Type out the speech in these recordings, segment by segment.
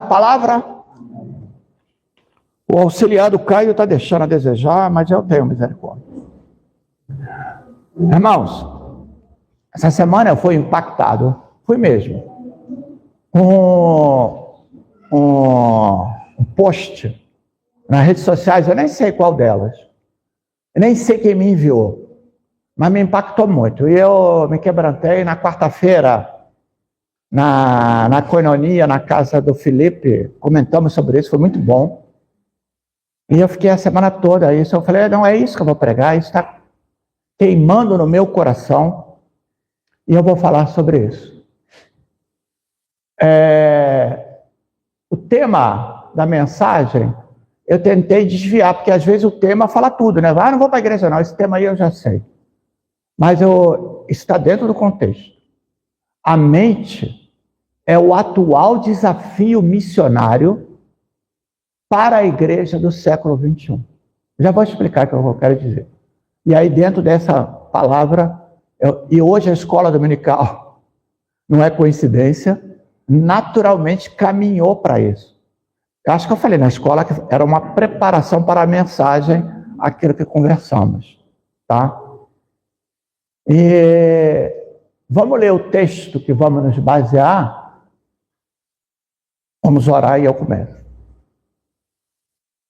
palavra? O auxiliar do Caio está deixando a desejar, mas eu tenho misericórdia. Irmãos, essa semana eu fui impactado, fui mesmo, com um post nas redes sociais, eu nem sei qual delas, eu nem sei quem me enviou, mas me impactou muito. E eu me quebrantei na quarta-feira, na coinonia, na casa do Felipe, comentamos sobre isso, foi muito bom. E eu fiquei a semana toda isso, eu falei, não, é isso que eu vou pregar, isso está queimando no meu coração, e eu vou falar sobre isso. O tema da mensagem, eu tentei desviar, porque às vezes o tema fala tudo, né? Ah, não vou para a igreja não, esse tema aí eu já sei. Mas está dentro do contexto. A mente é o atual desafio missionário para a igreja do século XXI. Já vou explicar o que eu quero dizer. E aí dentro dessa palavra, e hoje a escola dominical, não é coincidência, naturalmente caminhou para isso. Eu acho que eu falei na escola que era uma preparação para a mensagem, aquilo que conversamos, tá? E vamos ler o texto que vamos nos basear. Vamos orar e eu começo.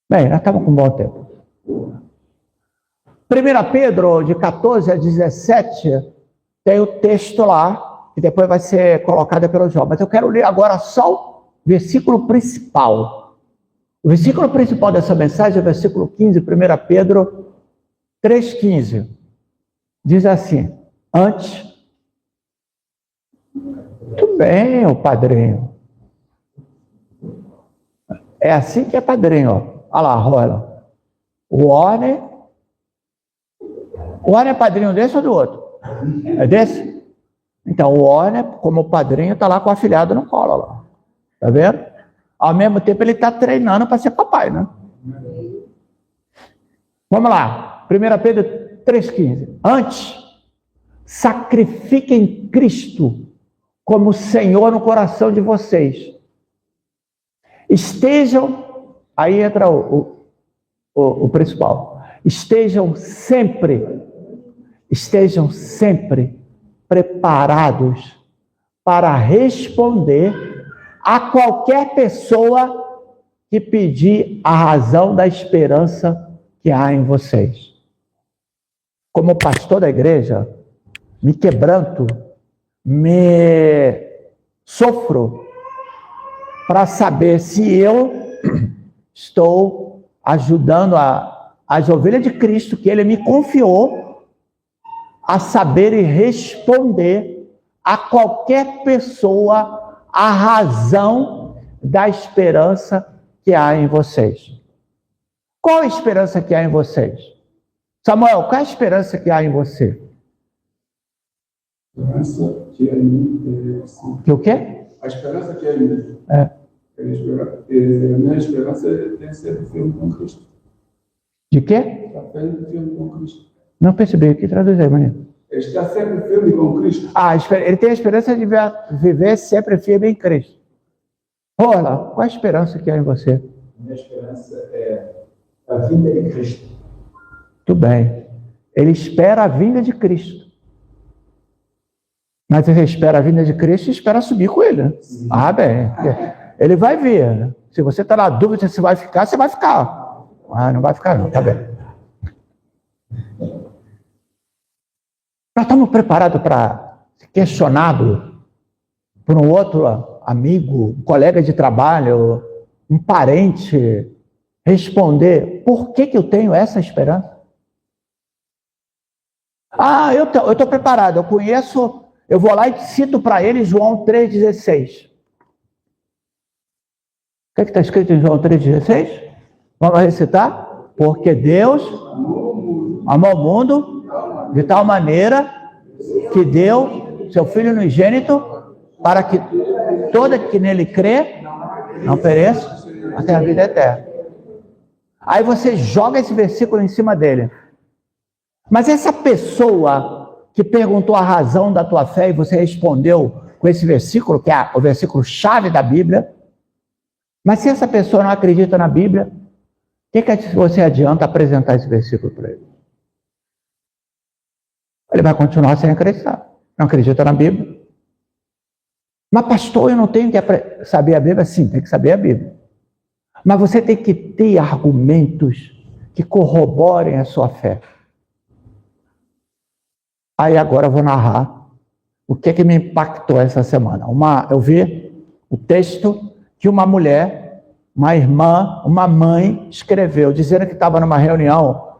Bem, nós estamos com um bom tempo. 1 Pedro, de 14 a 17, tem o texto lá, que depois vai ser colocado pelo João. Mas eu quero ler agora só o versículo principal. O versículo principal dessa mensagem é o versículo 15, 1 Pedro 3,15. Diz assim, antes... Muito bem, ô padrinho. É assim que é padrinho, ó. Olha lá, rola. O Warner é padrinho desse ou do outro? É desse? Então, o Warner, como padrinho, está lá com o afilhado no colo, lá. Tá vendo? Ao mesmo tempo, ele está treinando para ser papai, né? Vamos lá. 1 Pedro 3,15. Antes, sacrifiquem Cristo como Senhor no coração de vocês. Estejam, aí entra o principal, estejam sempre preparados para responder a qualquer pessoa que pedir a razão da esperança que há em vocês. Como pastor da igreja, me quebranto, me sofro para saber se eu estou ajudando as ovelhas de Cristo, que Ele me confiou, a saberem responder a qualquer pessoa a razão da esperança que há em vocês. Qual a esperança que há em vocês? Samuel, qual é a esperança que há em você? Que o quê? A esperança que há em mim. A minha esperança tem que ser firme com Cristo. De quê? Está firme com Cristo. Não percebi. O que traduz aí, maninho? Está sempre firme com Cristo. Ele tem a esperança de viver sempre firme em Cristo. Olha, qual a esperança que há em você? Minha esperança é a vinda de Cristo. Muito bem. Ele espera a vinda de Cristo. Mas ele espera a vinda de Cristo e espera subir com ele. Sim. Ah, bem. Ele vai vir. Se você está na dúvida se vai ficar, você vai ficar. Ah, não vai ficar não, tá bem. Nós estamos preparados para ser questionado por um outro amigo, um colega de trabalho, um parente, responder por que eu tenho essa esperança? Ah, eu estou preparado, eu conheço, eu vou lá e cito para ele João 3,16. O que está escrito em João 3,16? Vamos recitar? Porque Deus amou o mundo de tal maneira que deu seu Filho unigênito para que todo que nele crê não pereça, mas tenha a vida eterna. Aí você joga esse versículo em cima dele. Mas essa pessoa que perguntou a razão da tua fé e você respondeu com esse versículo, que é o versículo chave da Bíblia, Mas se essa pessoa não acredita na Bíblia, o que você adianta apresentar esse versículo para ele? Ele vai continuar sem acreditar. Não acredita na Bíblia. Mas pastor, eu não tenho que saber a Bíblia? Sim, tem que saber a Bíblia. Mas você tem que ter argumentos que corroborem a sua fé. Aí agora eu vou narrar o que me impactou essa semana. Eu vi o texto que uma mulher, uma irmã, uma mãe escreveu, dizendo que estava numa reunião,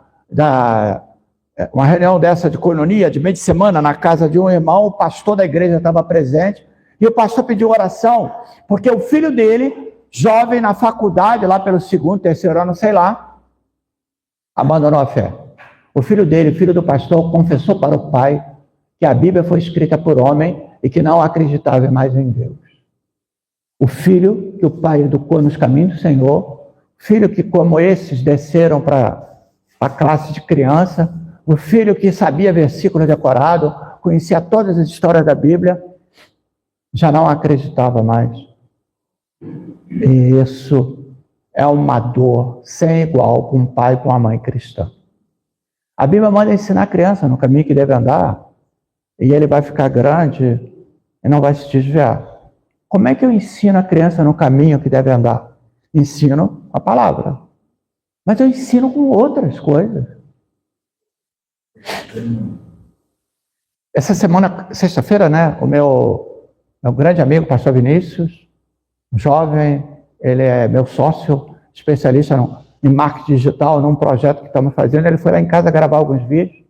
uma reunião dessa de coinonia, de meio de semana, na casa de um irmão, o pastor da igreja estava presente, e o pastor pediu oração, porque o filho dele, jovem na faculdade, lá pelo 2º, 3º ano, sei lá, abandonou a fé. O filho dele, filho do pastor, confessou para o pai que a Bíblia foi escrita por homem e que não acreditava mais em Deus. O filho que o pai educou nos caminhos do Senhor, filho que, como esses, desceram para a classe de criança, o filho que sabia versículo decorado, conhecia todas as histórias da Bíblia, já não acreditava mais. E isso é uma dor sem igual com um pai e com uma mãe cristã. A Bíblia manda ensinar a criança no caminho que deve andar, e ele vai ficar grande e não vai se desviar. Como é que eu ensino a criança no caminho que deve andar? Ensino a palavra. Mas eu ensino com outras coisas. Essa semana, sexta-feira, né, o meu grande amigo, pastor Vinícius, jovem, ele é meu sócio, especialista em marketing digital, num projeto que estamos fazendo. Ele foi lá em casa gravar alguns vídeos.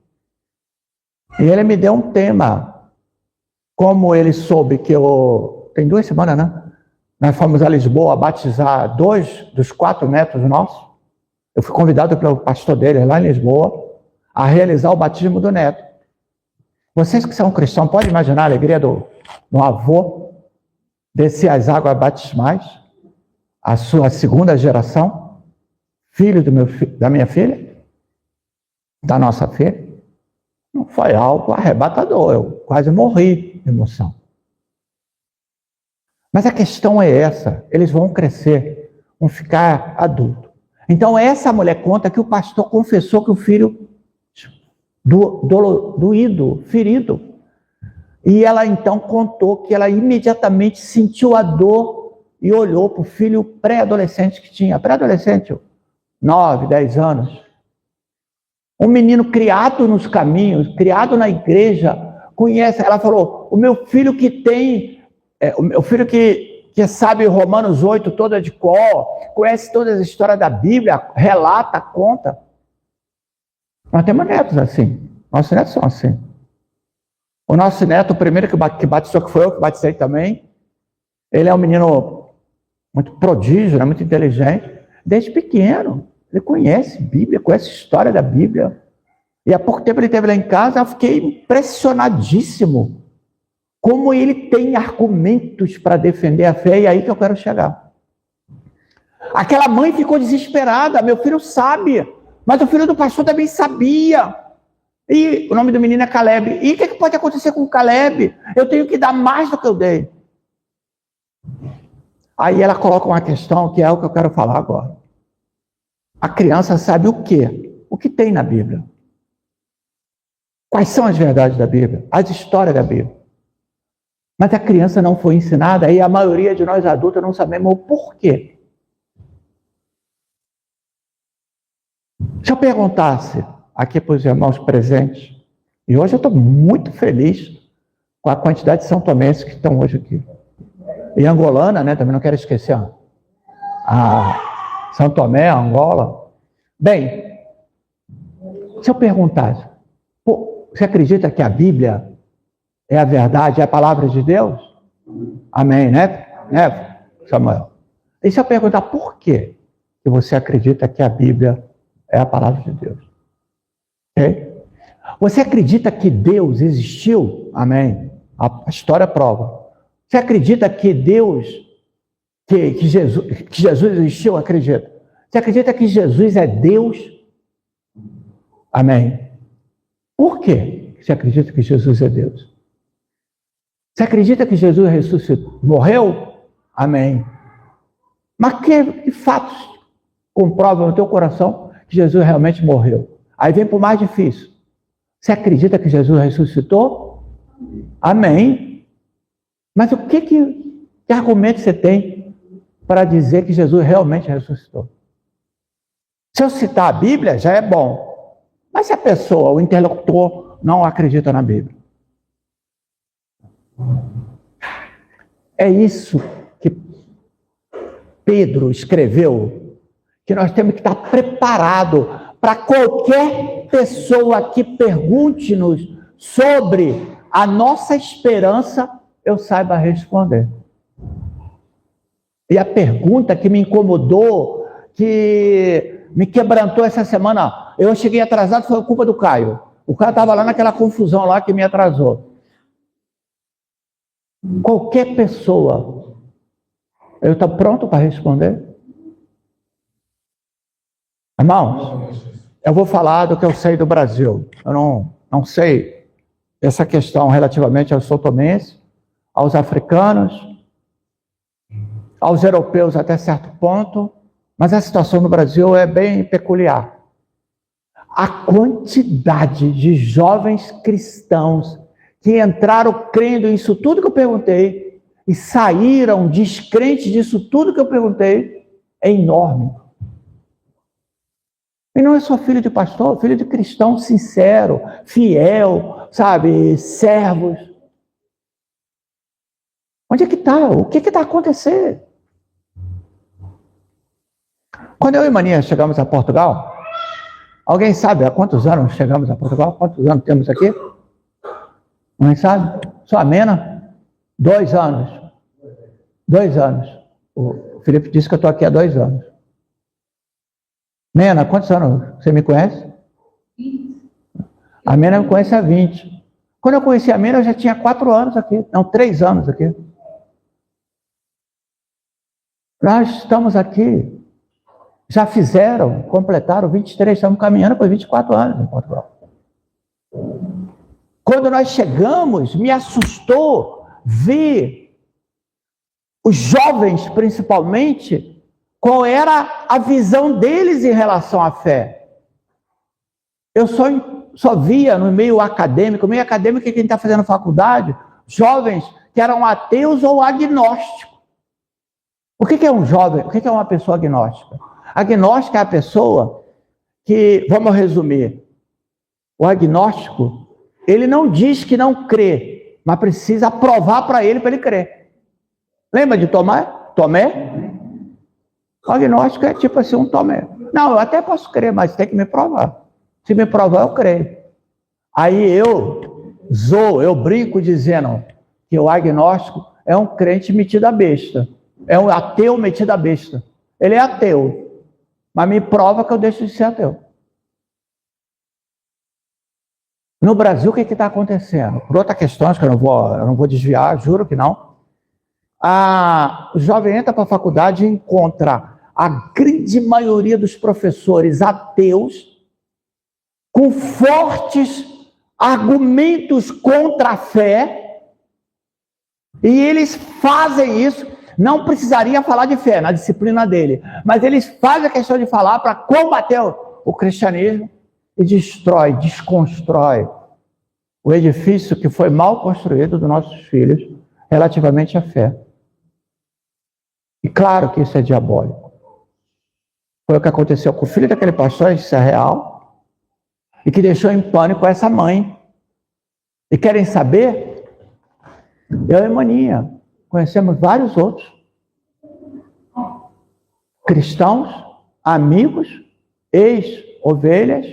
E ele me deu um tema. Como ele soube que tem 2 semanas, né? Nós fomos a Lisboa batizar 2 dos 4 netos nossos. Eu fui convidado pelo pastor dele lá em Lisboa a realizar o batismo do neto. Vocês que são cristãos, podem imaginar a alegria do avô descer as águas batismais, a sua 2ª geração, filho da minha filha, da nossa filha. Não foi algo arrebatador, eu quase morri de emoção. Mas a questão é essa, eles vão crescer, vão ficar adultos. Então essa mulher conta que o pastor confessou que o filho doído, ferido. E ela então contou que ela imediatamente sentiu a dor e olhou para o filho pré-adolescente que tinha, pré-adolescente, 9, 10 anos. Um menino criado nos caminhos, criado na igreja, conhece. Ela falou, o meu filho o filho que sabe Romanos 8 toda de cor, conhece todas as histórias da Bíblia, relata, conta. Nós temos netos assim, nossos netos são assim. O nosso neto, o primeiro que batizou, que foi eu que batizei também, ele é um menino muito prodígio, né, muito inteligente, desde pequeno. Ele conhece Bíblia, conhece a história da Bíblia. E há pouco tempo ele esteve lá em casa, eu fiquei impressionadíssimo como ele tem argumentos para defender a fé, e é aí que eu quero chegar. Aquela mãe ficou desesperada, meu filho sabe, mas o filho do pastor também sabia. E o nome do menino é Caleb. E o que pode acontecer com o Caleb? Eu tenho que dar mais do que eu dei. Aí ela coloca uma questão que é o que eu quero falar agora. A criança sabe o quê? O que tem na Bíblia? Quais são as verdades da Bíblia? As histórias da Bíblia. Mas a criança não foi ensinada, e a maioria de nós adultos não sabemos o porquê. Se eu perguntasse aqui para os irmãos presentes, e hoje eu estou muito feliz com a quantidade de são tomenses que estão hoje aqui. E angolana, né? Também não quero esquecer a São Tomé, Angola. Bem, se eu perguntasse, você acredita que a Bíblia é a verdade, é a palavra de Deus? Amém, né, Samuel? E se eu perguntar por que você acredita que a Bíblia é a palavra de Deus? Okay? Você acredita que Deus existiu? Amém. A história prova. Você acredita que Deus, que Jesus existiu? Acredita. Você acredita que Jesus é Deus? Amém. Por que você acredita que Jesus é Deus? Você acredita que Jesus ressuscitou? Morreu? Amém. Mas que fatos comprovam no teu coração que Jesus realmente morreu? Aí vem para o mais difícil. Você acredita que Jesus ressuscitou? Amém. Mas o que argumento você tem para dizer que Jesus realmente ressuscitou? Se eu citar a Bíblia, já é bom. Mas se a pessoa, o interlocutor, não acredita na Bíblia? É isso que Pedro escreveu, que nós temos que estar preparados para qualquer pessoa que pergunte-nos sobre a nossa esperança, eu saiba responder. E a pergunta que me incomodou, que me quebrantou essa semana, eu cheguei atrasado, foi culpa do Caio. O Caio estava lá naquela confusão lá que me atrasou. Qualquer pessoa, eu estou pronto para responder? Irmãos, eu vou falar do que eu sei do Brasil. Eu não sei essa questão relativamente aos sotomenses, aos africanos, aos europeus até certo ponto, mas a situação no Brasil é bem peculiar. A quantidade de jovens cristãos que entraram crendo nisso tudo que eu perguntei e saíram descrentes disso tudo que eu perguntei é enorme. E não é só filho de pastor, filho de cristão sincero, fiel, sabe, servos. Onde é que está? O que está acontecendo? Quando eu e Maninha chegamos a Portugal, alguém sabe há quantos anos chegamos a Portugal? Quantos anos temos aqui? Não sabe? Só a Mena? 2 anos. 2 anos. O Felipe disse que eu estou aqui há 2 anos. Mena, quantos anos você me conhece? 20. A Mena me conhece há 20. Quando eu conheci a Mena, eu já tinha 4 anos aqui. Não, 3 anos aqui. Nós estamos aqui. Já fizeram, completaram 23, estamos caminhando por 24 anos em Portugal. Quando nós chegamos, me assustou ver os jovens, principalmente, qual era a visão deles em relação à fé. Eu só via no meio acadêmico que quem está fazendo faculdade, jovens que eram ateus ou agnósticos. O que é um jovem? O que é uma pessoa agnóstica? Agnóstico é a pessoa que, vamos resumir, o agnóstico, ele não diz que não crê, mas precisa provar para ele crer. Lembra de Tomé? O agnóstico é tipo assim, um Tomé. Não, eu até posso crer, mas tem que me provar. Se me provar, eu creio. Aí eu brinco dizendo que o agnóstico é um crente metido a besta. É um ateu metido a besta. Ele é ateu, mas me prova que eu deixo de ser ateu. No Brasil, o que está acontecendo? Por outras questões que eu não vou desviar, juro que não. O jovem entra para a faculdade e encontra a grande maioria dos professores ateus com fortes argumentos contra a fé, e eles fazem isso. Não precisaria falar de fé na disciplina dele, mas eles fazem a questão de falar para combater o cristianismo e desconstrói o edifício que foi mal construído dos nossos filhos relativamente à fé. E claro que isso é diabólico. Foi o que aconteceu com o filho daquele pastor, isso é real, e que deixou em pânico essa mãe. E querem saber? Eu e Maninha conhecemos vários outros cristãos, amigos, ex-ovelhas,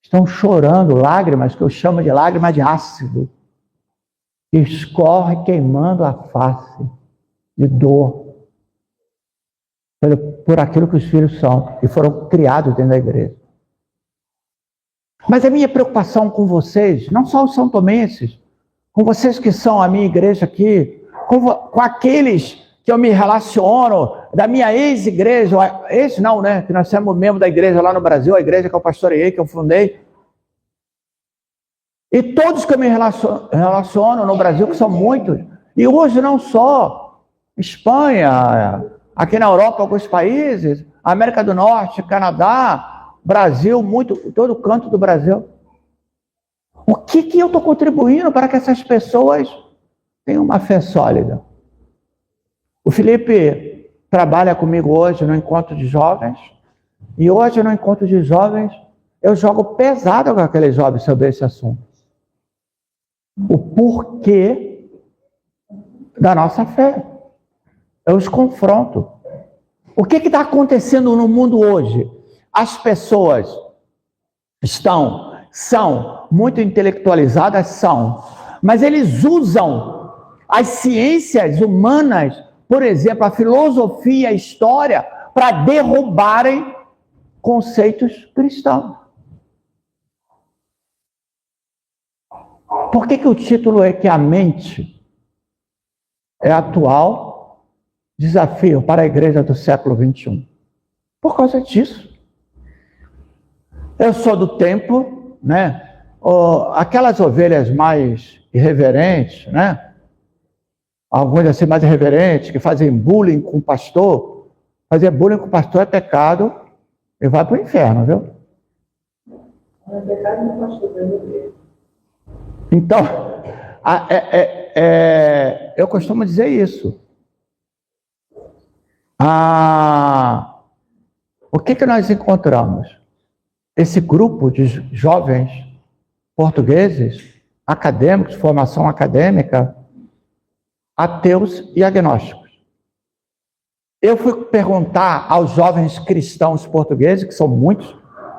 estão chorando lágrimas, que eu chamo de lágrimas de ácido, que escorre queimando a face de dor por aquilo que os filhos são e foram criados dentro da igreja. Mas a minha preocupação com vocês, não só os são tomenses, com vocês que são a minha igreja aqui, com aqueles que eu me relaciono, da minha ex-igreja, não, né? Que nós somos membros da igreja lá no Brasil, a igreja que eu pastoreei, que eu fundei. E todos que eu me relaciono no Brasil, que são muitos, e hoje não só Espanha, Aqui na Europa, alguns países, América do Norte, Canadá, Brasil, todo canto do Brasil. O que eu estou contribuindo para que essas pessoas tenham uma fé sólida? O Felipe trabalha comigo hoje no encontro de jovens, e hoje no encontro de jovens eu jogo pesado com aqueles jovens sobre esse assunto. O porquê da nossa fé. Eu os confronto. O que está acontecendo no mundo hoje? As pessoas são muito intelectualizadas, mas eles usam as ciências humanas, por exemplo, a filosofia, a história, para derrubarem conceitos cristãos. Por que o título é que a mente é atual desafio para a igreja do século XXI? Por causa disso. Eu sou do tempo, né? Aquelas ovelhas mais irreverentes, né? Alguns assim mais irreverentes, que fazem bullying com o pastor. Fazer bullying com o pastor é pecado e vai para o inferno, viu? É pecado no pastor, Então, eu costumo dizer isso. O que nós encontramos? Esse grupo de jovens portugueses, acadêmicos, de formação acadêmica, ateus e agnósticos. Eu fui perguntar aos jovens cristãos portugueses, que são muitos,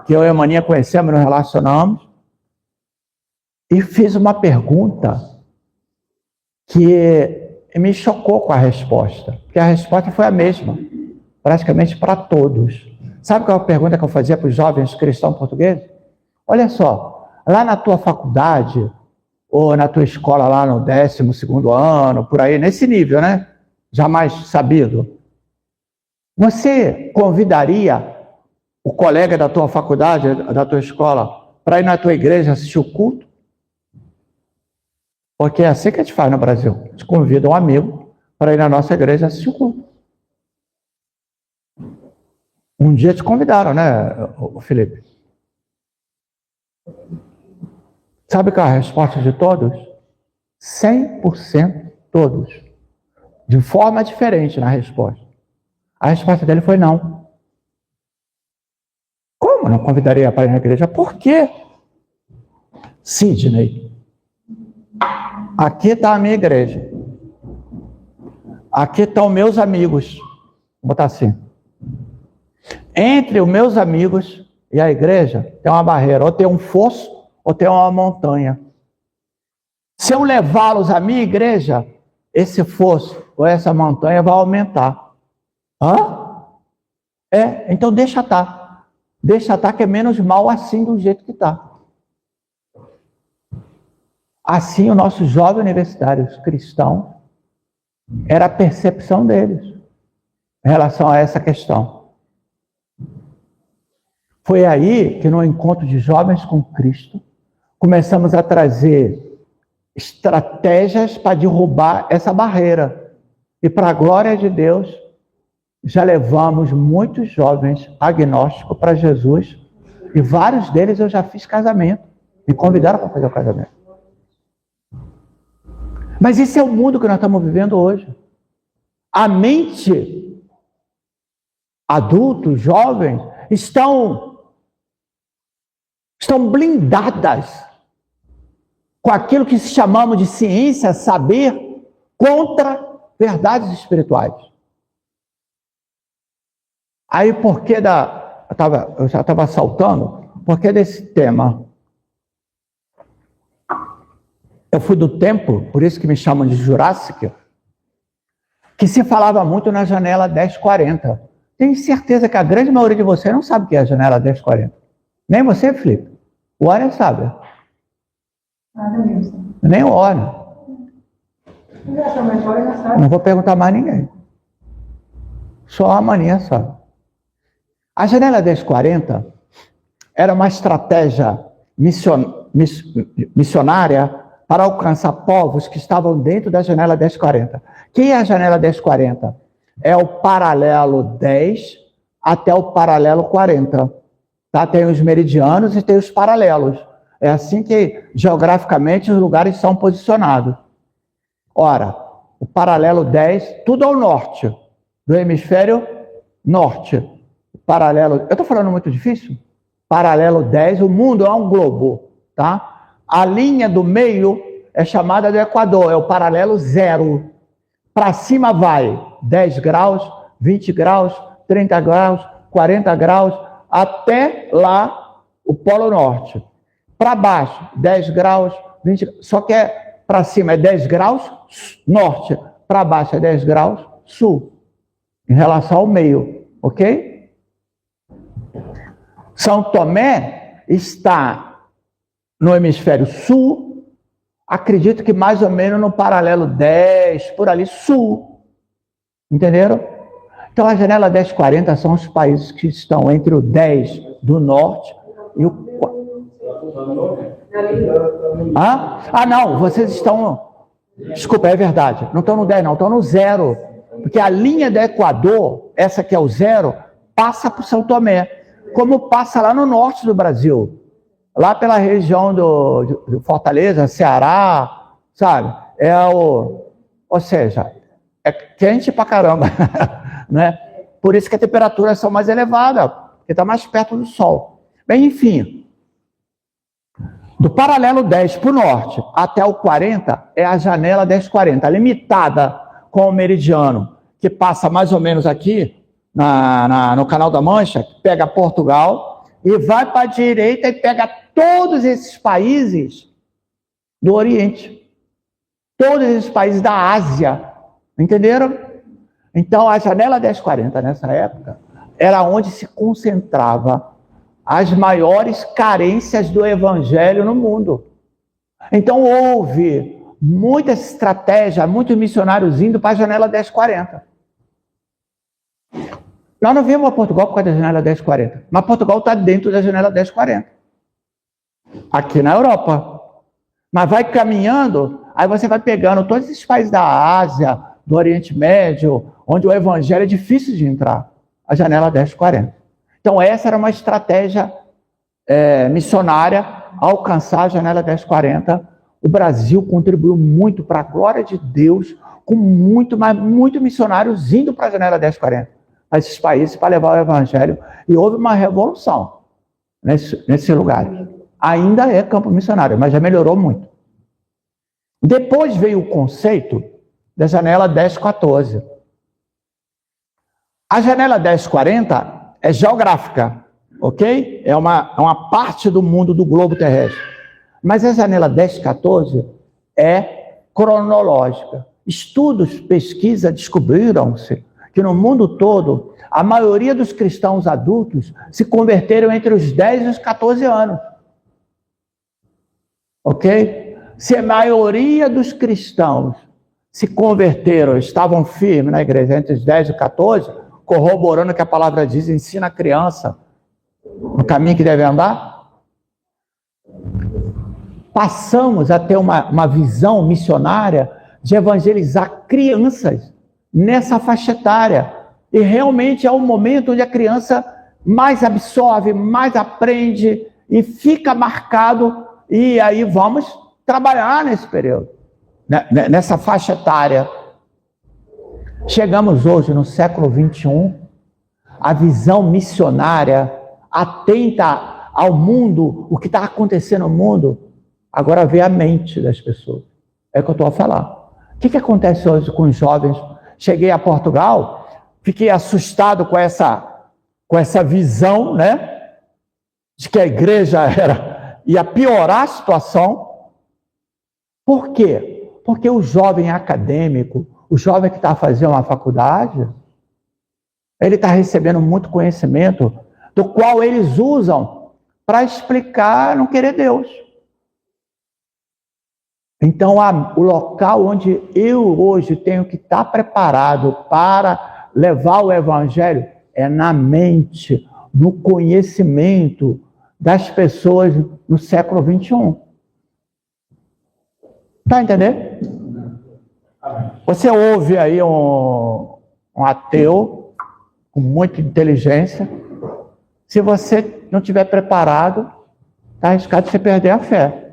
que eu e a Maninha conhecemos, nos relacionamos, e fiz uma pergunta que me chocou com a resposta, porque a resposta foi a mesma, praticamente para todos. Sabe qual é a pergunta que eu fazia para os jovens cristãos portugueses? Olha só, lá na tua faculdade, ou na tua escola lá no 12º ano, por aí, nesse nível, né? Jamais sabido. Você convidaria o colega da tua faculdade, da tua escola, para ir na tua igreja assistir o culto? Porque é assim que a gente faz no Brasil. A gente convida um amigo para ir na nossa igreja assistir o culto. Um dia te convidaram, né, Felipe? Sabe qual é a resposta de todos? 100% todos. De forma diferente na resposta. A resposta dele foi não. Como não convidaria para ir na igreja? Por quê? Sidney. Aqui está a minha igreja. Aqui estão meus amigos. Vou botar assim. Entre os meus amigos e a igreja tem uma barreira. Ou tem um fosso, ou tem uma montanha. Se eu levá-los à minha igreja, esse fosso ou essa montanha vai aumentar. Hã? Então deixa estar. Deixa estar que é menos mal assim do jeito que está. Assim, os nossos jovens universitários cristãos, era a percepção deles em relação a essa questão. Foi aí que no encontro de jovens com Cristo, começamos a trazer estratégias para derrubar essa barreira. E para a glória de Deus, já levamos muitos jovens agnósticos para Jesus, e vários deles eu já fiz casamento. Me convidaram para fazer o casamento. Mas esse é o mundo que nós estamos vivendo hoje. A mente, adultos, jovens, estão blindadas com aquilo que chamamos de ciência, saber, contra verdades espirituais. Aí, por que eu já estava saltando, por que desse tema? Eu fui do tempo, por isso que me chamam de Jurássica, que se falava muito na janela 1040. Tenho certeza que a grande maioria de vocês não sabe o que é a janela 1040. Nem você, Felipe. O Warren sabe. Nem o Warren. Não vou perguntar mais ninguém. Só a Maninha sabe. A janela 1040 era uma estratégia missionária para alcançar povos que estavam dentro da janela 1040. Quem é a janela 1040? é o paralelo 10 até o paralelo 40. Tá? Tem os meridianos e tem os paralelos. É assim que, geograficamente, os lugares são posicionados. Ora, o paralelo 10, tudo ao norte, do hemisfério norte. O paralelo, eu estou falando muito difícil? Paralelo 10, o mundo é um globo, tá? A linha do meio é chamada de Equador, é o paralelo 0. Para cima vai 10 graus, 20 graus, 30 graus, 40 graus, até lá o Polo Norte. Para baixo, 10 graus, 20 graus, só que para cima é 10 graus norte, para baixo é 10 graus sul, em relação ao meio, ok? São Tomé está no hemisfério sul, acredito que mais ou menos no paralelo 10, por ali, sul. Entenderam? Então, a janela 1040 são os países que estão entre o 10 do norte e o... não, vocês estão... Desculpa, é verdade. Não estão no 10, não, estão no 0. Porque a linha do Equador, essa que é o 0, passa por São Tomé. Como passa lá no norte do Brasil. Lá pela região do Fortaleza, Ceará, sabe? Ou seja, é quente pra caramba, né? Por isso que as temperaturas são mais elevadas, porque está mais perto do sol. Bem, enfim, do paralelo 10 para o norte até o 40 é a janela 1040, limitada com o meridiano, que passa mais ou menos aqui no Canal da Mancha, que pega Portugal e vai para a direita e pega todos esses países do Oriente, todos esses países da Ásia, entenderam? Então, a janela 1040, nessa época, era onde se concentrava as maiores carências do evangelho no mundo. Então, houve muita estratégia, muitos missionários indo para a janela 1040. Nós não viemos a Portugal por causa da janela 1040, mas Portugal está dentro da janela 1040. Aqui na Europa. Mas vai caminhando, aí você vai pegando todos esses países da Ásia, do Oriente Médio, onde o evangelho é difícil de entrar, a janela 1040. Então, essa era uma estratégia missionária, alcançar a janela 1040. O Brasil contribuiu muito para a glória de Deus, com muitos missionários indo para a janela 1040, a esses países, para levar o evangelho. E houve uma revolução nesse lugar. Ainda é campo missionário, mas já melhorou muito. Depois veio o conceito da janela 1014. A janela 1040 é geográfica, ok? É uma parte do mundo do globo terrestre. Mas a janela 1014 é cronológica. Estudos, pesquisa, descobriram-se que no mundo todo, a maioria dos cristãos adultos se converteram entre os 10 e os 14 anos. Ok? Se a maioria dos cristãos se converteram, estavam firmes na igreja entre os 10 e 14, corroborando o que a palavra diz, ensina a criança no caminho que deve andar, passamos a ter uma visão missionária de evangelizar crianças nessa faixa etária. E realmente é o momento onde a criança mais absorve, mais aprende e fica marcado. E aí vamos trabalhar nesse período, nessa faixa etária. Chegamos hoje no século 21, a visão missionária atenta ao mundo, o que está acontecendo no mundo, agora vê a mente das pessoas. É o que eu estou a falar. O que acontece hoje com os jovens? Cheguei a Portugal, fiquei assustado com essa visão, né, de que a igreja ia piorar a situação. Por quê? Porque o jovem acadêmico, o jovem que está fazendo uma faculdade, ele está recebendo muito conhecimento, do qual eles usam para explicar não querer Deus. Então, o local onde eu hoje tenho que estar preparado para levar o evangelho é na mente, no conhecimento das pessoas no século 21. Está entendendo? Você ouve aí um um ateu com muita inteligência. Se você não estiver preparado, está arriscado você perder a fé.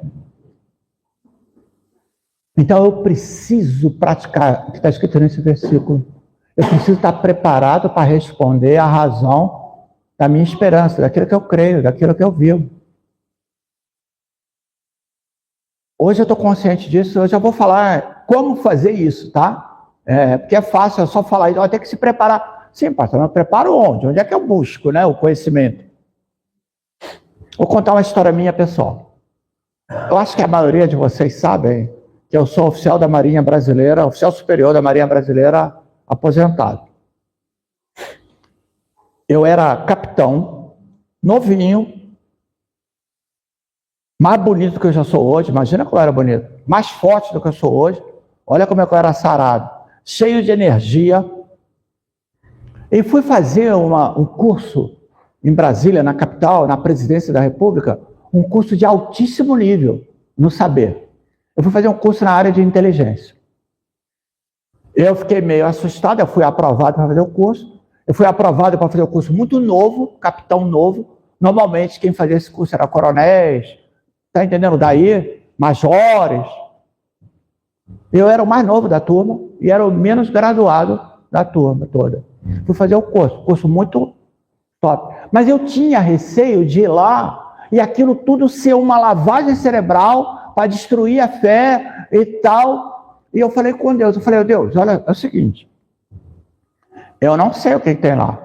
Então eu preciso praticar o que está escrito nesse versículo. Eu preciso estar preparado para responder à razão da minha esperança, daquilo que eu creio, daquilo que eu vivo. Hoje eu estou consciente disso, hoje eu vou falar como fazer isso, tá? Porque é fácil, é só falar, eu tenho que se preparar. Sim, pastor, mas eu preparo onde? Onde é que eu busco, né, o conhecimento? Vou contar uma história minha pessoal. Eu acho que a maioria de vocês sabem que eu sou oficial da Marinha Brasileira, oficial superior da Marinha Brasileira, aposentado. Eu era capitão, novinho, mais bonito do que eu já sou hoje, imagina como eu era bonito, mais forte do que eu sou hoje, olha como é que eu era sarado, cheio de energia. E fui fazer um curso em Brasília, na capital, na presidência da República, um curso de altíssimo nível no saber. Eu fui fazer um curso na área de inteligência. Eu fiquei meio assustado, eu fui aprovado para fazer o curso. Eu fui aprovado para fazer o curso muito novo, capitão novo. Normalmente quem fazia esse curso era coronéis, tá entendendo? Daí, majores. Eu era o mais novo da turma e era o menos graduado da turma toda. Fui fazer o curso muito top. Mas eu tinha receio de ir lá e aquilo tudo ser uma lavagem cerebral para destruir a fé e tal. E eu falei com Deus, Deus, olha, é o seguinte, eu não sei o que tem lá.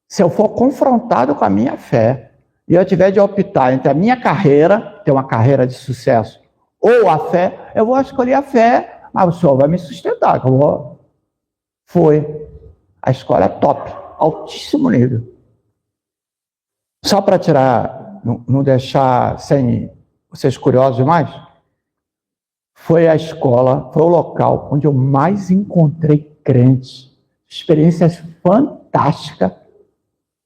Se eu for confrontado com a minha fé e eu tiver de optar entre a minha carreira, ter uma carreira de sucesso, ou a fé, eu vou escolher a fé, mas o Senhor vai me sustentar. Foi. A escola é top, altíssimo nível. Só para tirar, não deixar sem vocês curiosos demais, foi a escola, foi o local onde eu mais encontrei crentes. Experiências fantásticas,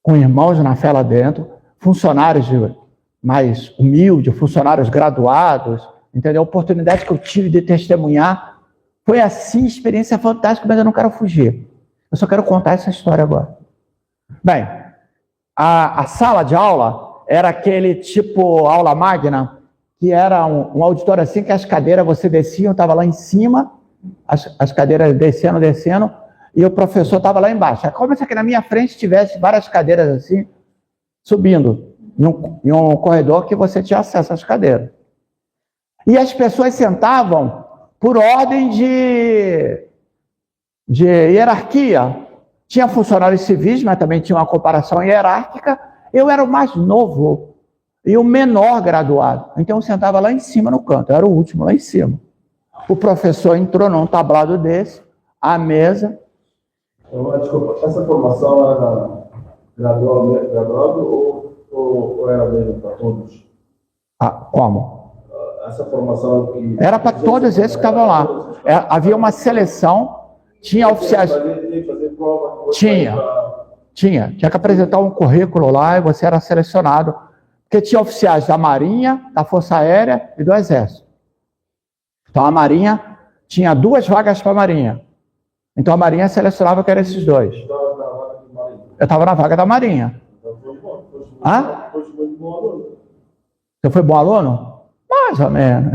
com irmãos na fé lá dentro, funcionários mais humildes, funcionários graduados, entendeu? A oportunidade que eu tive de testemunhar. Foi assim, experiência fantástica, mas eu não quero fugir. Eu só quero contar essa história agora. Bem, a sala de aula era aquele tipo aula magna, que era um auditório assim, que as cadeiras você descia, eu estava lá em cima, as cadeiras descendo, e o professor estava lá embaixo. É como se aqui na minha frente tivesse várias cadeiras assim, subindo, em um corredor que você tinha acesso às cadeiras. E as pessoas sentavam por ordem de hierarquia. Tinha funcionários civis, mas também tinha uma comparação hierárquica. Eu era o mais novo e o menor graduado. Então eu sentava lá em cima no canto, eu era o último lá em cima. O professor entrou num tablado desse, à mesa. Desculpa, essa formação era graduado ou era mesmo para todos? Como? Essa formação que... Era para todos esses que estavam lá. Havia uma seleção, tinha oficiais... Tinha que apresentar um currículo lá e você era selecionado, porque tinha oficiais da Marinha, da Força Aérea e do Exército. Então a Marinha tinha 2 vagas para a Marinha. Então a Marinha selecionava que eram esses 2. Eu estava na vaga da Marinha. Hã? Você foi bom aluno? Mais ou menos.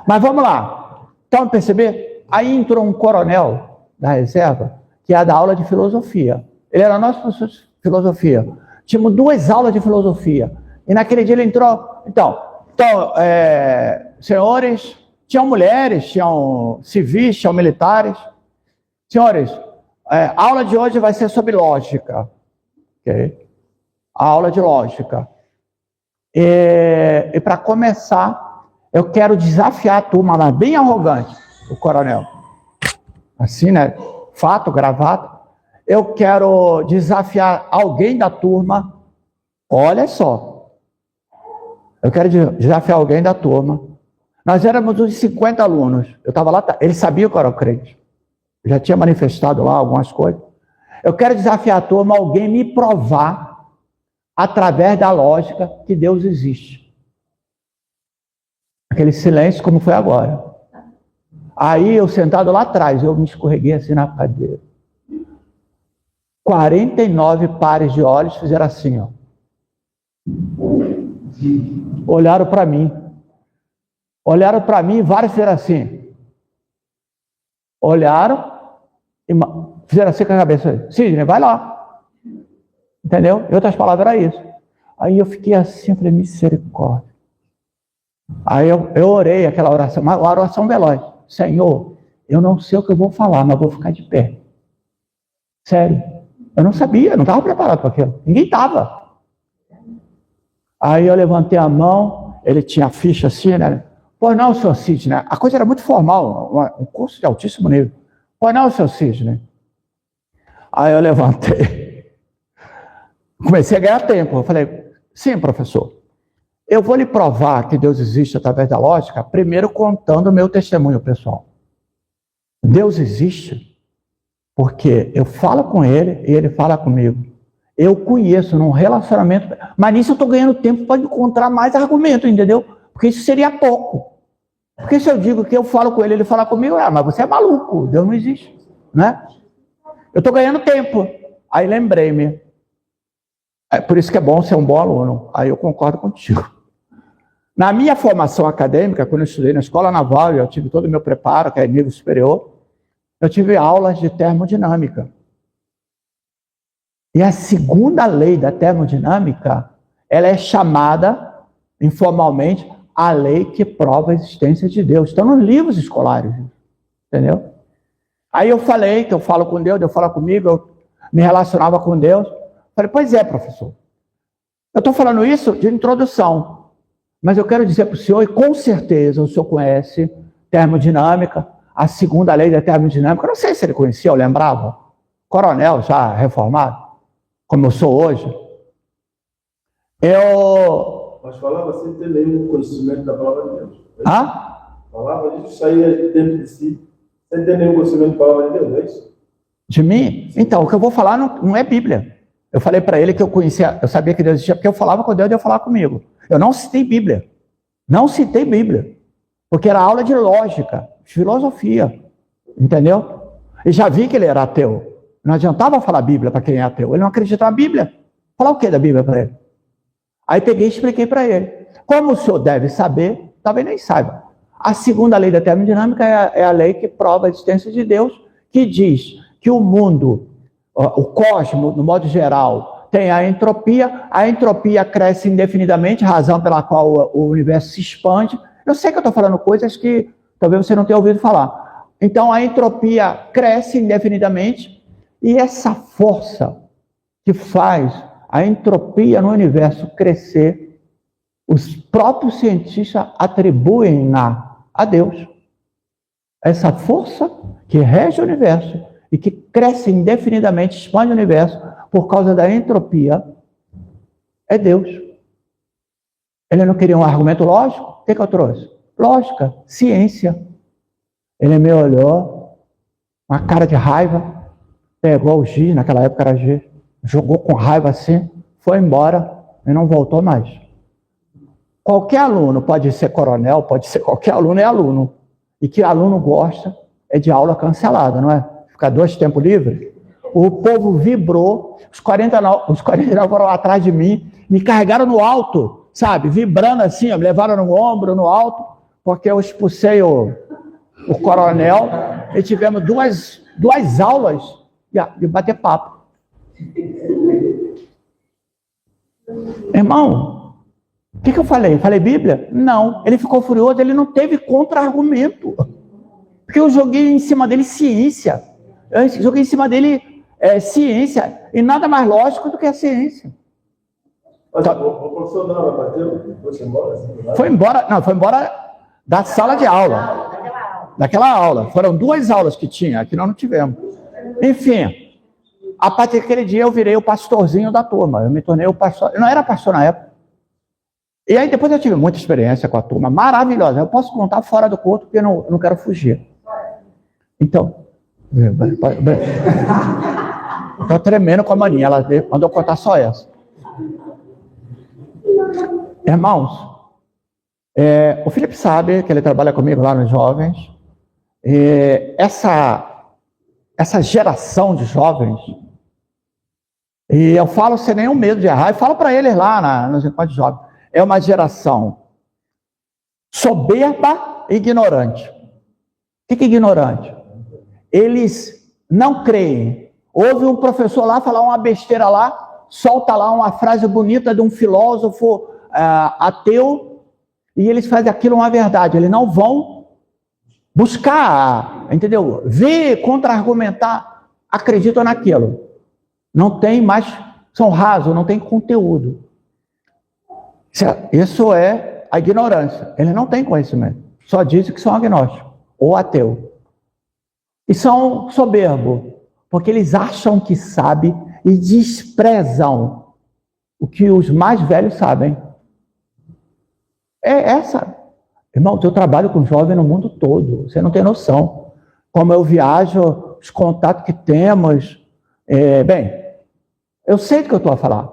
Mas vamos lá. Então, perceber? Aí entrou um coronel da reserva, que ia dar aula de filosofia. Ele era nosso professor de filosofia. Tínhamos 2 aulas de filosofia. E naquele dia ele entrou... Então senhores, tinham mulheres, tinham civis, tinham militares. Senhores, a aula de hoje vai ser sobre lógica. Okay? A aula de lógica. E para começar, eu quero desafiar a turma, mas bem arrogante, o coronel. Assim, né? Fato, gravata. Eu quero desafiar alguém da turma. Olha só. Eu quero desafiar alguém da turma. Nós éramos uns 50 alunos. Eu estava lá, ele sabia que eu era crente. Eu já tinha manifestado lá algumas coisas. Eu quero desafiar a turma, alguém me provar, através da lógica, que Deus existe. Aquele silêncio como foi agora. Aí eu sentado lá atrás, eu me escorreguei assim na cadeira. 49 pares de olhos fizeram assim, ó. Olharam para mim. Olharam para mim e vários fizeram assim. Olharam e fizeram assim com a cabeça. Sidney, vai lá. Entendeu? Em outras palavras, era isso. Aí eu fiquei assim, eu falei, misericórdia. Aí eu orei aquela oração, uma oração veloz. Senhor, eu não sei o que eu vou falar, mas vou ficar de pé. Sério. Eu não sabia, não estava preparado para aquilo. Ninguém estava. Aí eu levantei a mão, ele tinha a ficha assim, né? Pois não, senhor Sidney. A coisa era muito formal, um curso de altíssimo nível. Pois não, senhor Sidney. Aí eu levantei. Comecei a ganhar tempo. Eu falei, sim, professor. Eu vou lhe provar que Deus existe através da lógica, primeiro contando o meu testemunho pessoal. Deus existe porque eu falo com ele e ele fala comigo. Eu conheço num relacionamento, mas nisso eu estou ganhando tempo para encontrar mais argumento, entendeu? Porque isso seria pouco. Porque se eu digo que eu falo com ele, ele fala comigo, mas você é maluco, Deus não existe, né? Eu estou ganhando tempo. Aí lembrei-me. É por isso que é bom ser um bom aluno. Aí eu concordo contigo. Na minha formação acadêmica, quando eu estudei na Escola Naval, eu tive todo o meu preparo, que é nível superior, eu tive aulas de termodinâmica. E a segunda lei da termodinâmica, ela é chamada, informalmente, a lei que prova a existência de Deus. Estão nos livros escolares, entendeu? Aí eu falei que eu falo com Deus, Deus fala comigo, eu me relacionava com Deus. Falei, pois é, professor. Eu estou falando isso de introdução, mas eu quero dizer para o senhor, e com certeza o senhor conhece termodinâmica, a segunda lei da termodinâmica. Eu não sei se ele conhecia, eu lembrava. Coronel, já reformado, como eu sou hoje. Mas falava sem ter nenhum conhecimento da palavra de Deus. Falava disso, saía dentro de si, sem ter nenhum conhecimento da palavra de Deus, é isso? De mim? Então, o que eu vou falar não é Bíblia. Eu falei para ele que eu conhecia, eu sabia que Deus existia, porque eu falava com Deus e Deus falava comigo. Eu não citei Bíblia. Não citei Bíblia. Porque era aula de lógica, filosofia. Entendeu? E já vi que ele era ateu. Não adiantava falar Bíblia para quem é ateu. Ele não acreditava na Bíblia. Falar o que da Bíblia para ele? Aí peguei e expliquei para ele. Como o senhor deve saber, talvez nem saiba. A segunda lei da termodinâmica é a lei que prova a existência de Deus, que diz que o mundo, o cosmos, no modo geral, tem a entropia cresce indefinidamente, razão pela qual o universo se expande. Eu sei que eu estou falando coisas que talvez você não tenha ouvido falar. Então, a entropia cresce indefinidamente, e essa força que faz a entropia no universo crescer, os próprios cientistas atribuem a Deus. Essa força que rege o universo e que cresce indefinidamente, expande o universo por causa da entropia, é Deus. Ele não queria um argumento lógico? O que eu trouxe? Lógica, ciência. Ele me olhou, uma cara de raiva, pegou o giz, naquela época era giz, jogou com raiva assim, foi embora e não voltou mais. Qualquer aluno pode ser coronel, pode ser qualquer aluno, é aluno. E que aluno gosta é de aula cancelada, não é? Ficar 2 tempos livres. O povo vibrou, os 49 foram atrás de mim, me carregaram no alto, sabe? Vibrando assim, me levaram no ombro, no alto, porque eu expulsei o coronel e tivemos duas aulas de bater papo. Irmão, o que eu falei? Falei Bíblia? Não. Ele ficou furioso, ele não teve contra-argumento. Porque eu joguei em cima dele ciência. Eu joguei em cima dele ciência. E nada mais lógico do que a ciência. Mas o professor Dona bateu, foi embora? Foi embora da sala de aula. Daquela aula. Foram 2 aulas que tinha, aqui nós não tivemos. Enfim, a partir daquele dia eu virei o pastorzinho da turma. Eu me tornei o pastor. Eu não era pastor na época. E aí depois eu tive muita experiência com a turma, maravilhosa. Eu posso contar fora do culto, porque eu não quero fugir. Então, estou tremendo com a mania, ela mandou contar só essa. Irmãos, o Felipe sabe que ele trabalha comigo lá nos jovens. Essa geração de jovens E eu falo sem nenhum medo de errar, e falo para eles lá nos encontros de jovens. É uma geração soberba e ignorante. O que é ignorante? Eles não creem. Ouve um professor lá falar uma besteira lá, solta lá uma frase bonita de um filósofo ateu, e eles fazem aquilo uma verdade. Eles não vão buscar, entendeu? Ver, contra-argumentar, acreditam naquilo. Não tem mais, são rasos, não tem conteúdo. Isso é a ignorância. Eles não têm conhecimento. Só dizem que são agnósticos ou ateu. E são soberbos, porque eles acham que sabem e desprezam o que os mais velhos sabem. Irmão, eu trabalho com jovens no mundo todo, você não tem noção. Como eu viajo, os contatos que temos. Bem, eu sei do que eu estou a falar.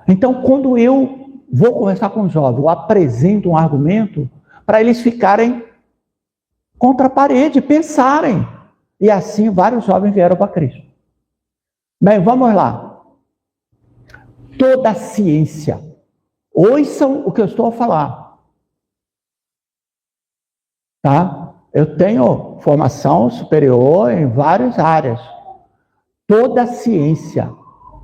Então, quando eu vou conversar com os jovens, eu apresento um argumento para eles ficarem contra a parede, pensarem. E assim vários jovens vieram para Cristo. Bem, vamos lá. Toda a ciência, ouçam o que eu estou a falar. Tá? Eu tenho formação superior em várias áreas. Toda a ciência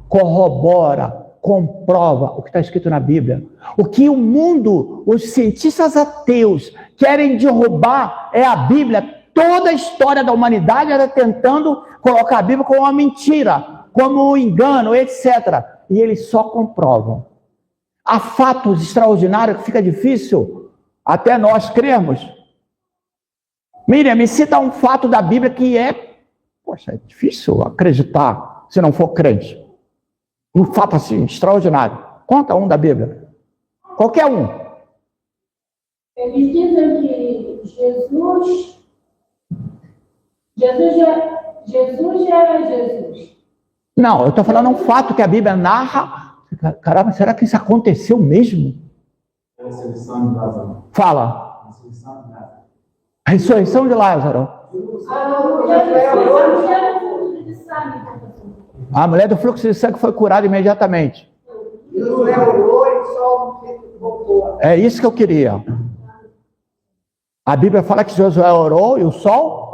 corrobora, comprova o que está escrito na Bíblia. O que o mundo, os cientistas ateus querem derrubar é a Bíblia. Toda a história da humanidade era tentando colocar a Bíblia como uma mentira, como um engano, etc. E eles só comprovam. Há fatos extraordinários que fica difícil até nós crermos. Miriam, me cita um fato da Bíblia que é difícil acreditar se não for crente. Um fato assim, extraordinário. Conta um da Bíblia. Qualquer um. Eles dizem que Jesus era Jesus. Não, eu estou falando um fato que a Bíblia narra. Caramba, será que isso aconteceu mesmo? A ressurreição de Lázaro. Fala. A ressurreição de Lázaro. A ressurreição de Lázaro. A mulher do fluxo de sangue foi curada imediatamente. É isso que eu queria. A Bíblia fala que Josué orou e o sol.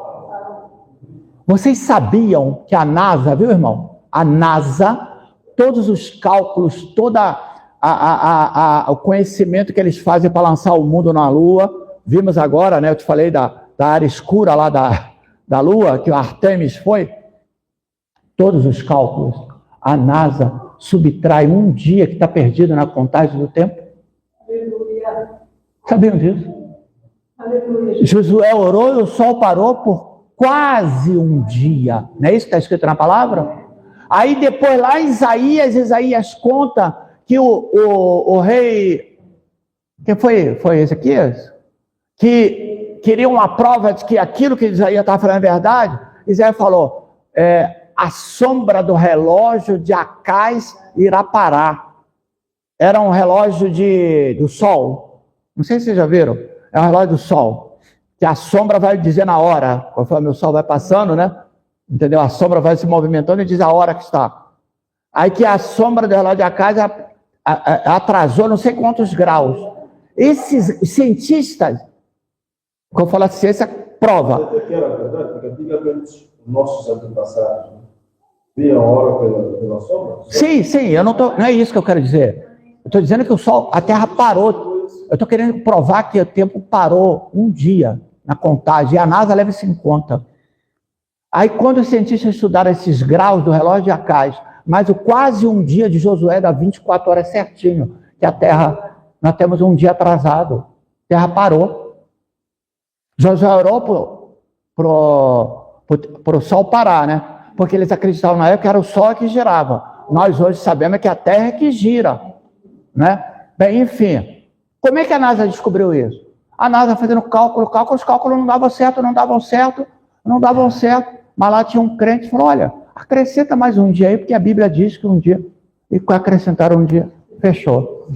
Vocês sabiam que a NASA, viu, irmão? A NASA, todos os cálculos, toda o conhecimento que eles fazem para lançar o mundo na Lua. Vimos agora, né? Eu te falei da área escura lá da Lua, que o Artemis foi. Todos os cálculos. A NASA subtrai um dia que está perdido na contagem do tempo. Aleluia. Sabiam disso? Aleluia. Josué orou e o sol parou por quase um dia. Não é isso que está escrito na palavra? Aí depois lá Isaías conta que o rei, quem foi Ezequias? Que queria uma prova de que aquilo que Isaías estava falando é verdade. Isaías falou, a sombra do relógio de Acais irá parar. Era um relógio do sol. Não sei se vocês já viram. É um relógio do sol. Que a sombra vai dizer na hora. Conforme o sol vai passando, né? Entendeu? A sombra vai se movimentando e diz a hora que está. Aí que a sombra do relógio de Acais atrasou não sei quantos graus. Esses cientistas, quando eu falo de ciência, prova. Até que era verdade, porque antigamente nossos antepassados viam a hora pela sombra. Sim, não é isso que eu quero dizer. Eu estou dizendo que a Terra parou. Eu estou querendo provar que o tempo parou um dia na contagem, e a NASA leva isso em conta. Aí, quando os cientistas estudaram esses graus do relógio de Acais, mas o quase um dia de Josué dá 24 horas certinho, que a Terra, nós temos um dia atrasado. A Terra parou. Josué orou para o Sol parar, né? Porque eles acreditavam na época que era o Sol que girava. Nós hoje sabemos que a Terra é que gira, né? Bem, enfim. Como é que a NASA descobriu isso? A NASA fazendo cálculo, os cálculos não davam certo. Mas lá tinha um crente que falou, olha, acrescenta mais um dia aí, porque a Bíblia diz que um dia. E acrescentaram um dia, fechou.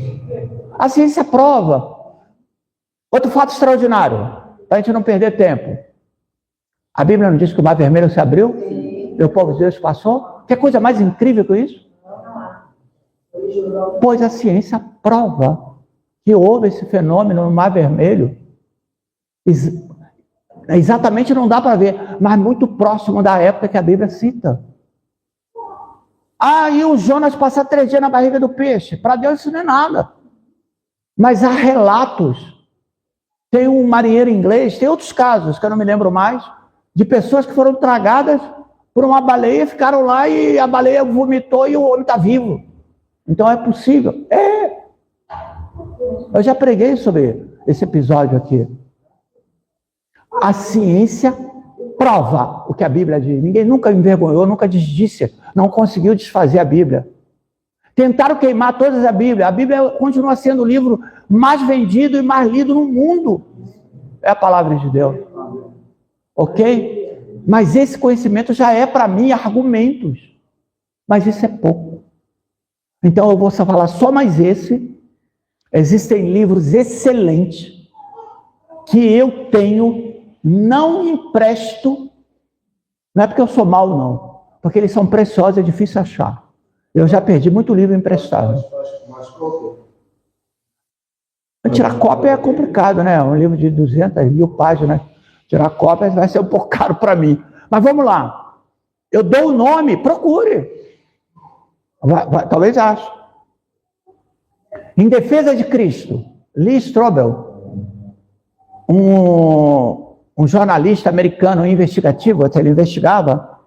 A ciência prova. Outro fato extraordinário, para a gente não perder tempo. A Bíblia não diz que o Mar Vermelho se abriu? E o povo de Deus passou? Quer coisa mais incrível que isso? Pois a ciência prova que houve esse fenômeno no Mar Vermelho. Exatamente não dá para ver, mas muito próximo da época que a Bíblia cita. E o Jonas passa 3 dias na barriga do peixe. Para Deus isso não é nada. Mas há relatos. Tem um marinheiro inglês, tem outros casos, que eu não me lembro mais, de pessoas que foram tragadas por uma baleia, ficaram lá e a baleia vomitou e o homem está vivo. Então é possível. Eu já preguei sobre esse episódio aqui. A ciência prova o que a Bíblia diz. Ninguém nunca envergonhou, nunca desdisse, não conseguiu desfazer a Bíblia. Tentaram queimar todas a Bíblia. A Bíblia continua sendo o livro mais vendido e mais lido no mundo. É a palavra de Deus. Ok? Mas esse conhecimento já é para mim argumentos. Mas isso é pouco. Então eu vou só falar só mais esse. Existem livros excelentes que eu tenho, não empresto. Não é porque eu sou mau, não. Porque eles são preciosos, é difícil achar. Eu já perdi muito livro emprestado. Mas cópia? Tirar cópia é complicado, né? Um livro de 200.000 páginas. Tirar cópia vai ser um pouco caro para mim. Mas vamos lá. Eu dou o nome, procure. Talvez ache. Em Defesa de Cristo, Lee Strobel, um jornalista americano investigativo, até ele investigava,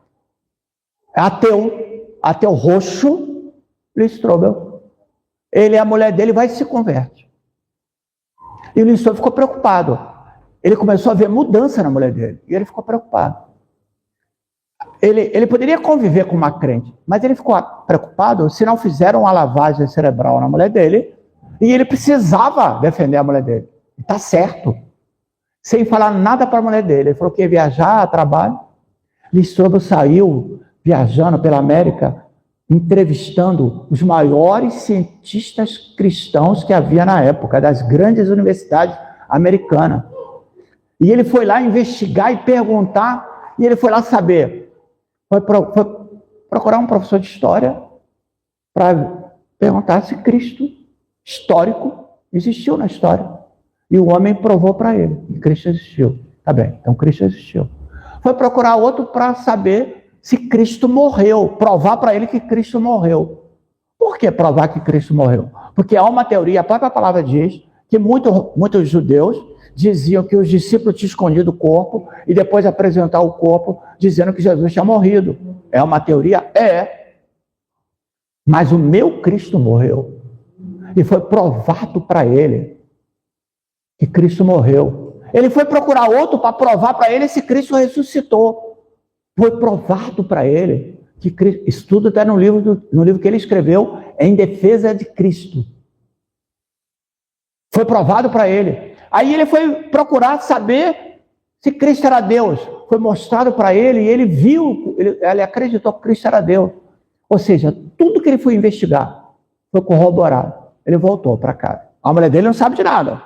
ateu roxo, Lee Strobel. Ele e a mulher dele vai e se converte. E o Lee Strobel ficou preocupado. Ele começou a ver mudança na mulher dele. E ele ficou preocupado. Ele poderia conviver com uma crente, mas ele ficou preocupado se não fizeram uma lavagem cerebral na mulher dele, e ele precisava defender a mulher dele. Está certo. Sem falar nada para a mulher dele. Ele falou que ia viajar a trabalho. Lee Strobel saiu viajando pela América, entrevistando os maiores cientistas cristãos que havia na época, das grandes universidades americanas. E ele foi lá investigar e perguntar, e ele foi lá saber. Foi procurar um professor de história para perguntar se Cristo histórico existiu na história. E o homem provou para ele que Cristo existiu. Tá bem, então Cristo existiu. Foi procurar outro para saber se Cristo morreu, provar para ele que Cristo morreu. Por que provar que Cristo morreu? Porque há uma teoria, a própria palavra diz, que muitos judeus diziam que os discípulos tinham escondido o corpo e depois apresentar o corpo dizendo que Jesus tinha morrido. É uma teoria? É. Mas o meu Cristo morreu. E foi provado para ele que Cristo morreu. Ele foi procurar outro para provar para ele se Cristo ressuscitou. Foi provado para ele que Cristo, isso tudo está no livro que ele escreveu, Em Defesa de Cristo. Foi provado para ele. Aí ele foi procurar saber se Cristo era Deus. Foi mostrado para ele e ele viu, ele acreditou que Cristo era Deus. Ou seja, tudo que ele foi investigar foi corroborado. Ele voltou para casa. A mulher dele não sabe de nada.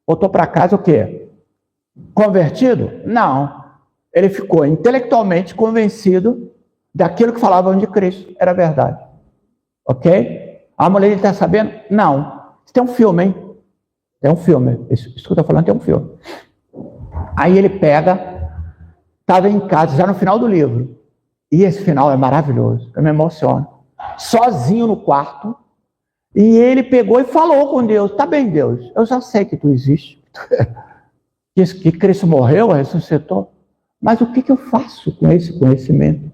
Voltou para casa o quê? Convertido? Não. Ele ficou intelectualmente convencido daquilo que falavam de Cristo. Era verdade. Ok? A mulher dele está sabendo? Não. Isso tem um filme, hein? Tem um filme. Isso que eu estou falando tem um filme. Aí ele pega, estava em casa, já no final do livro. E esse final é maravilhoso. Eu me emociono. Sozinho no quarto. E ele pegou e falou com Deus. Tá bem, Deus, eu já sei que tu existe. Que Cristo morreu, ressuscitou. Mas o que eu faço com esse conhecimento?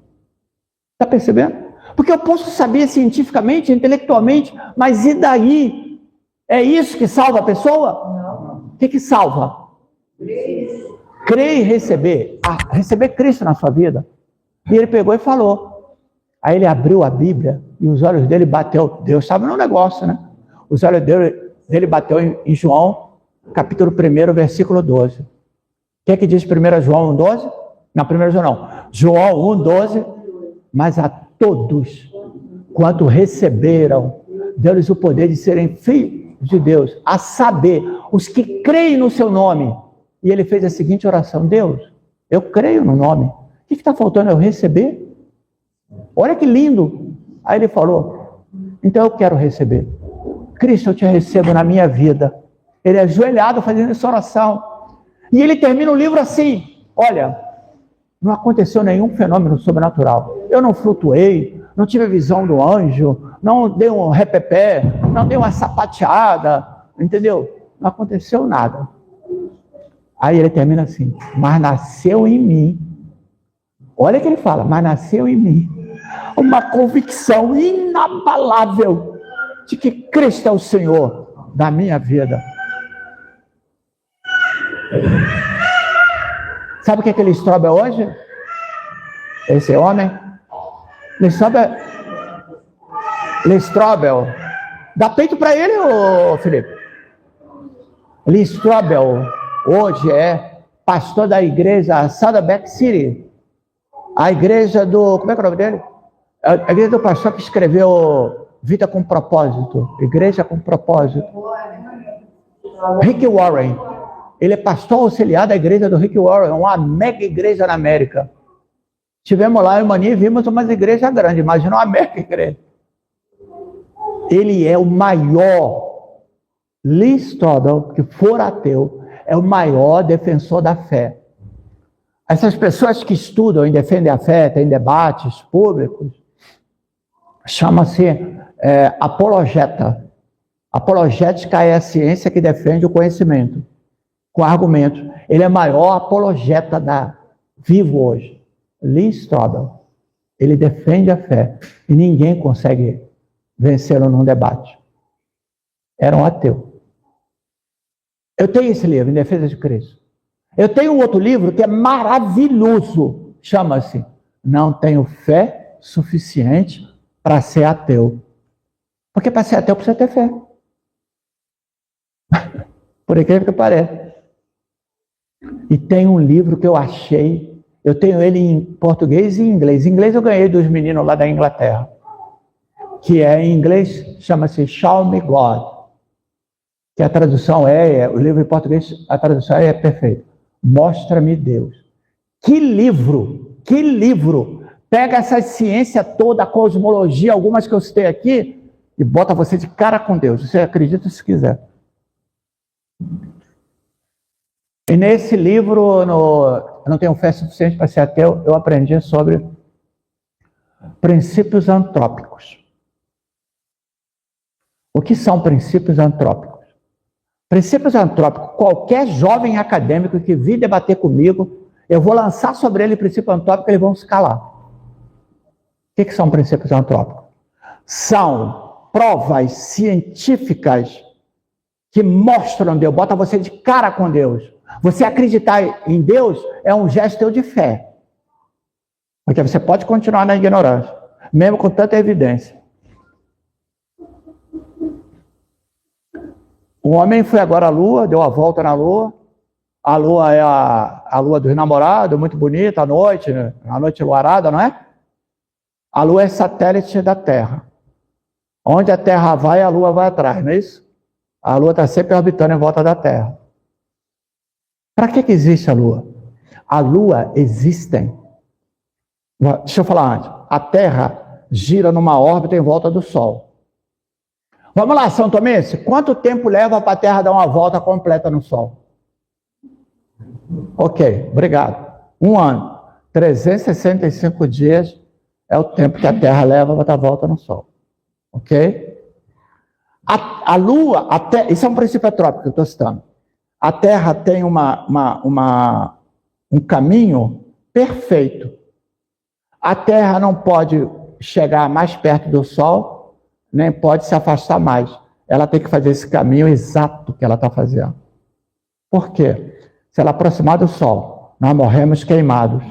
Está percebendo? Porque eu posso saber cientificamente, intelectualmente, mas e daí? É isso que salva a pessoa? Não. O que salva? Crer e receber. Receber Cristo na sua vida. E ele pegou e falou. Aí ele abriu a Bíblia e os olhos dele bateu. Deus estava no negócio, né? Os olhos dele bateu em João, capítulo 1, versículo 12. O que diz 1 João 1,12? Não, 1 João não. João 1,12. Mas a todos, quanto receberam, deu-lhes o poder de serem filhos de Deus, a saber, os que creem no seu nome. E ele fez a seguinte oração: Deus, eu creio no nome. O que está faltando? Eu receber? Olha que lindo. Aí ele falou, então eu quero receber. Cristo, eu te recebo na minha vida. Ele é ajoelhado fazendo essa oração. E ele termina o livro assim, olha, não aconteceu nenhum fenômeno sobrenatural. Eu não flutuei, não tive a visão do anjo, não dei um repepé, não dei uma sapateada, entendeu? Não aconteceu nada. Aí ele termina assim, mas nasceu em mim. Olha o que ele fala, mas nasceu em mim uma convicção inabalável de que Cristo é o Senhor da minha vida. Sabe o que ele Strobel hoje? Esse homem? Strobel. Dá peito para ele, ô Felipe. Strobel hoje é pastor da igreja Saddleback City. A igreja do... Como é que é o nome dele? A igreja do pastor que escreveu Vida com Propósito. Igreja com Propósito. Rick Warren. Ele é pastor auxiliar da igreja do Rick Warren, uma mega igreja na América. Estivemos lá em Mani e vimos uma igreja grande, imagina uma mega igreja. Ele é o maior, Lee Strobel, que for ateu, é o maior defensor da fé. Essas pessoas que estudam e defendem a fé, têm debates públicos, chama-se apologeta. Apologética é a ciência que defende o conhecimento, com argumentos. Ele é o maior apologeta vivo hoje. Lee Strobel. Ele defende a fé e ninguém consegue vencê-lo num debate. Era um ateu. Eu tenho esse livro, Em Defesa de Cristo. Eu tenho um outro livro que é maravilhoso. Chama-se Não Tenho Fé Suficiente para Ser Ateu. Porque para ser ateu precisa ter fé. Por incrível que pareça. E tem um livro que eu achei, eu tenho ele em português e em inglês. Em inglês eu ganhei dos meninos lá da Inglaterra. Que é em inglês, chama-se Show Me God. Que a tradução o livro em português, a tradução é perfeita. Mostra-me Deus. Que livro! Que livro! Pega essa ciência toda, a cosmologia, algumas que eu citei aqui, e bota você de cara com Deus. Você acredita se quiser. E nesse livro, Eu Não Tenho Fé Suficiente para Ser Ateu, eu aprendi sobre princípios antrópicos. O que são princípios antrópicos? Princípios antrópicos, qualquer jovem acadêmico que vir debater comigo, eu vou lançar sobre ele princípio antrópico e eles vão se calar. O que são princípios antrópicos? São provas científicas que mostram Deus, bota você de cara com Deus. Você acreditar em Deus é um gesto de fé. Porque você pode continuar na ignorância, mesmo com tanta evidência. O homem foi agora à Lua, deu a volta na Lua. A Lua é a Lua dos namorados, muito bonita, à noite, né? A noite luarada, não é? A Lua é satélite da Terra. Onde a Terra vai, a Lua vai atrás, não é isso? A Lua está sempre orbitando em volta da Terra. Para que existe a Lua? A Lua existe. Deixa eu falar antes. A Terra gira numa órbita em volta do Sol. Vamos lá, São Tomense. Quanto tempo leva para a Terra dar uma volta completa no Sol? Ok, obrigado. 1 ano. 365 dias é o tempo que a Terra leva para dar volta no Sol. Ok? A Lua, isso é um princípio antrópico que eu estou citando. A Terra tem um caminho perfeito. A Terra não pode chegar mais perto do Sol, nem pode se afastar mais. Ela tem que fazer esse caminho exato que ela está fazendo. Por quê? Se ela aproximar do Sol, nós morremos queimados.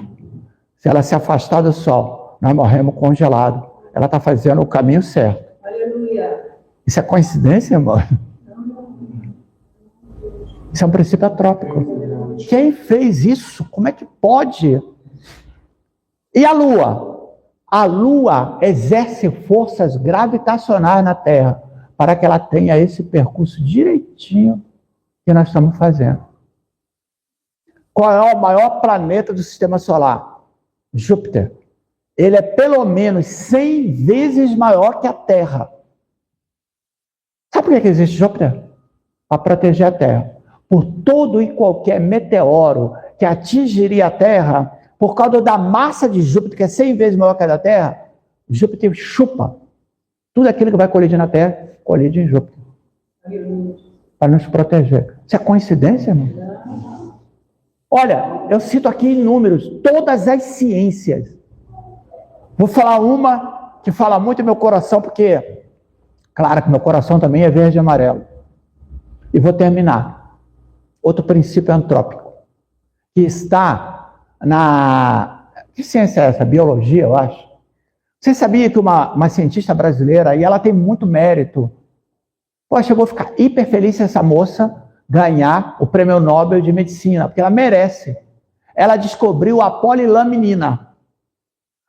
Se ela se afastar do Sol, nós morremos congelados. Ela está fazendo o caminho certo. Aleluia. Isso é coincidência, irmão? Isso é um princípio antrópico. Quem fez isso? Como é que pode? E a Lua? A Lua exerce forças gravitacionais na Terra para que ela tenha esse percurso direitinho que nós estamos fazendo. Qual é o maior planeta do sistema solar? Júpiter. ele é pelo menos 100 vezes maior que a Terra. Sabe por que existe Júpiter? Para proteger a Terra. Por todo e qualquer meteoro que atingiria a Terra, por causa da massa de Júpiter, que é 100 vezes maior que a da Terra, Júpiter chupa tudo aquilo que vai colidir na Terra, colide em Júpiter. Para nos proteger. Isso é coincidência, irmão? Olha, eu cito aqui em números todas as ciências. Vou falar uma que fala muito no meu coração, porque, claro que meu coração também é verde e amarelo. E vou terminar. Outro princípio antrópico, que está na... Que ciência é essa? Biologia, eu acho. Você sabia que uma cientista brasileira, e ela tem muito mérito, poxa, eu vou ficar hiper feliz se essa moça ganhar o Prêmio Nobel de Medicina, porque ela merece. Ela descobriu a polilaminina.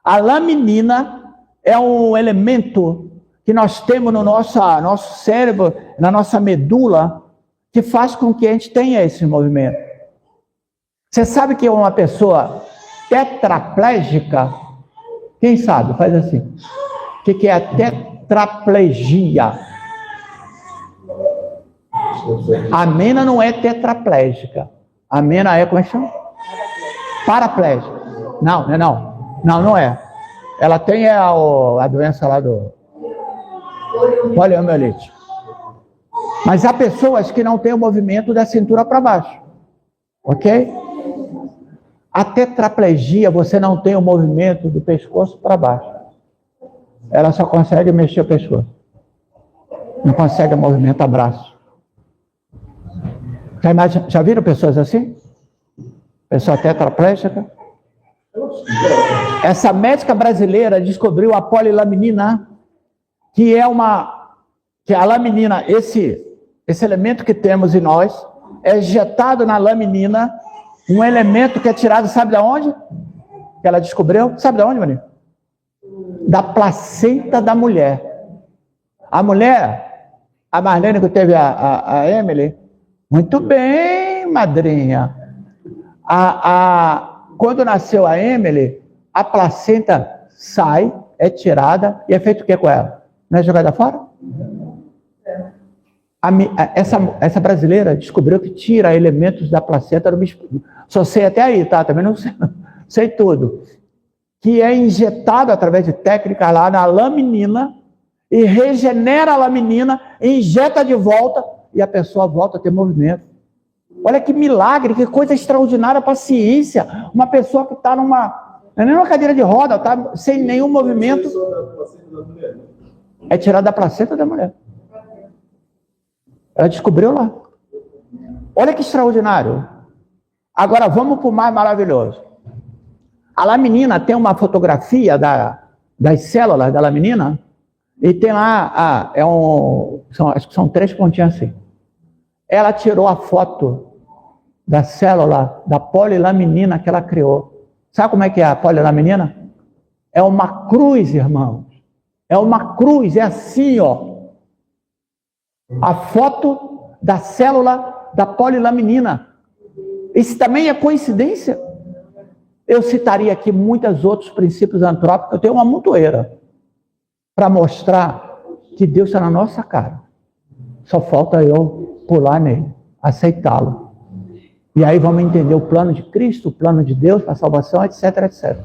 A laminina é um elemento que nós temos no nosso cérebro, na nossa medula, que faz com que a gente tenha esse movimento. Você sabe que uma pessoa tetraplégica, quem sabe? Faz assim. O que é a tetraplegia? A Mena não é tetraplégica. A Mena é, como é que chama? Paraplégica. Não é. Ela tem a doença lá do poliomielite. Mas há pessoas que não têm o movimento da cintura para baixo. Ok? A tetraplegia, você não tem o movimento do pescoço para baixo. Ela só consegue mexer o pescoço. Não consegue movimentar braço. Já viram pessoas assim? Pessoa tetraplégica? Essa médica brasileira descobriu a polilaminina, que é a laminina, esse elemento que temos em nós, é injetado na laminina, um elemento que é tirado, sabe de onde? Que ela descobriu? Sabe de onde, Maria? Da placenta da mulher. A mulher, a Marlene que teve a Emily, muito bem, madrinha. Quando nasceu a Emily, a placenta sai, é tirada e é feito o que com ela? Não é jogada fora? Essa brasileira descobriu que tira elementos da placenta, só sei até aí, tá? Também não sei tudo. Que é injetado através de técnica lá na laminina e regenera a laminina, injeta de volta e a pessoa volta a ter movimento. Olha que milagre, que coisa extraordinária para a ciência. Uma pessoa que está não é nem uma cadeira de roda, está sem nenhum movimento. É tirada da placenta da mulher. Ela descobriu lá. Olha que extraordinário. Agora vamos para o mais maravilhoso. A laminina tem uma fotografia das células da laminina e tem lá, acho que são 3 pontinhos assim. Ela tirou a foto da célula da polilaminina que ela criou. Sabe como é que é a polilaminina? É uma cruz, irmãos. É uma cruz, é assim, ó. A foto da célula da polilaminina. Isso também é coincidência? Eu citaria aqui muitos outros princípios antrópicos. Eu tenho uma montoeira para mostrar que Deus está na nossa cara. Só falta eu pular nele, aceitá-lo. E aí vamos entender o plano de Cristo, o plano de Deus para a salvação, etc, etc.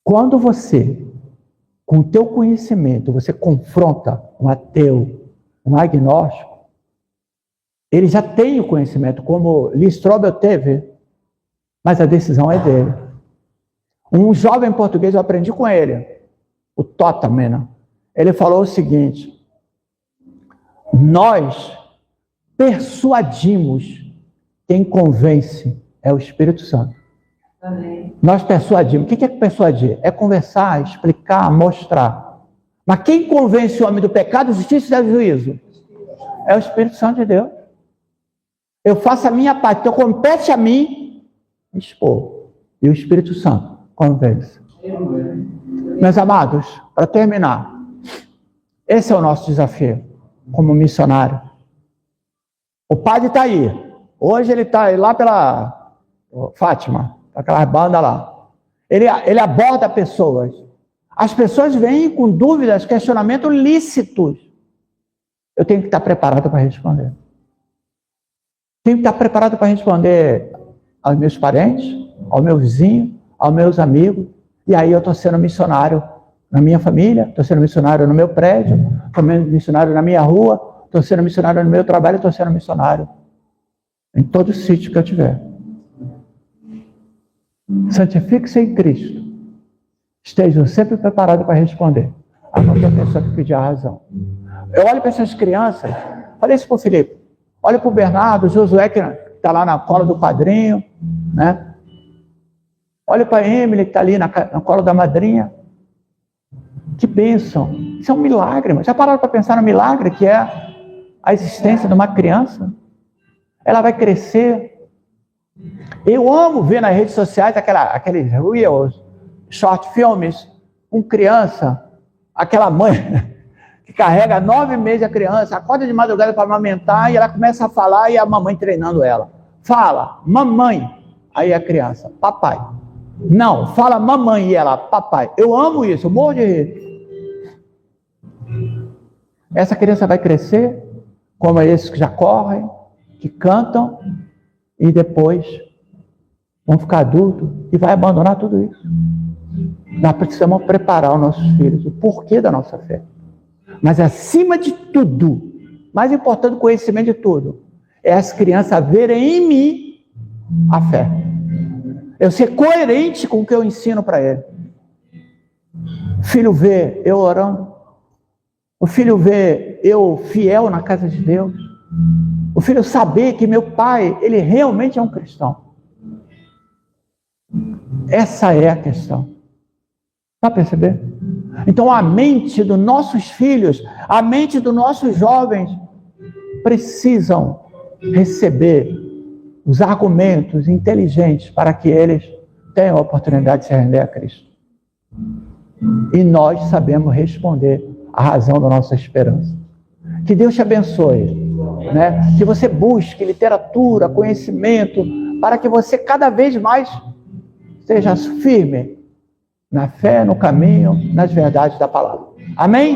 Quando você, com o teu conhecimento, você confronta um ateu, um agnóstico, ele já tem o conhecimento, como Lee Strobel teve, mas a decisão é dele. Um jovem português, eu aprendi com ele, o Tota Mena, ele falou o seguinte: nós persuadimos, quem convence é o Espírito Santo. Amém. Nós persuadimos. O que é persuadir? É conversar, explicar, mostrar. Mas quem convence o homem do pecado, justiça e do juízo? É o Espírito Santo de Deus. Eu faço a minha parte, então compete a mim expor. E o Espírito Santo convence. Meus amados, para terminar, esse é o nosso desafio como missionário. O padre está aí. Hoje ele está lá pela Fátima, aquela banda lá. Ele aborda pessoas. As pessoas vêm com dúvidas, questionamentos lícitos. Eu tenho que estar preparado para responder. Tenho que estar preparado para responder aos meus parentes, ao meu vizinho, aos meus amigos. E aí eu estou sendo missionário na minha família, estou sendo missionário no meu prédio, estou sendo missionário na minha rua, estou sendo missionário no meu trabalho, estou sendo missionário em todo sítio que eu tiver. Santifique-se em Cristo. Estejam sempre preparados para responder a qualquer pessoa que pedir a razão. Eu olho para essas crianças, falei isso para o Felipe, olho para o Bernardo, o Josué, que está lá na cola do padrinho, né? Olho para a Emily, que está ali na cola da madrinha. Que bênção! Isso é um milagre. Já pararam para pensar no milagre que é a existência de uma criança? Ela vai crescer. Eu amo ver nas redes sociais aqueles reels, short filmes, com criança, aquela mãe que carrega 9 meses a criança, acorda de madrugada para amamentar e ela começa a falar e a mamãe treinando ela. Fala, mamãe. Aí a criança, papai. Não, fala mamãe e ela, papai. Eu amo isso, eu morro de rir. Essa criança vai crescer como esses que já correm, que cantam e depois vão ficar adultos e vai abandonar tudo isso. Nós precisamos preparar os nossos filhos, o porquê da nossa fé. Mas acima de tudo, mais importante do conhecimento de tudo, é as crianças verem em mim a fé. Eu ser coerente com o que eu ensino para ele. O filho vê eu orando. O filho vê eu fiel na casa de Deus. O filho saber que meu pai, ele realmente é um cristão. Essa é a questão. Para perceber? Então a mente dos nossos filhos, a mente dos nossos jovens precisam receber os argumentos inteligentes para que eles tenham a oportunidade de se render a Cristo. E nós sabemos responder a razão da nossa esperança. Que Deus te abençoe, né? Que você busque literatura, conhecimento, para que você cada vez mais seja firme na fé, no caminho, nas verdades da palavra. Amém?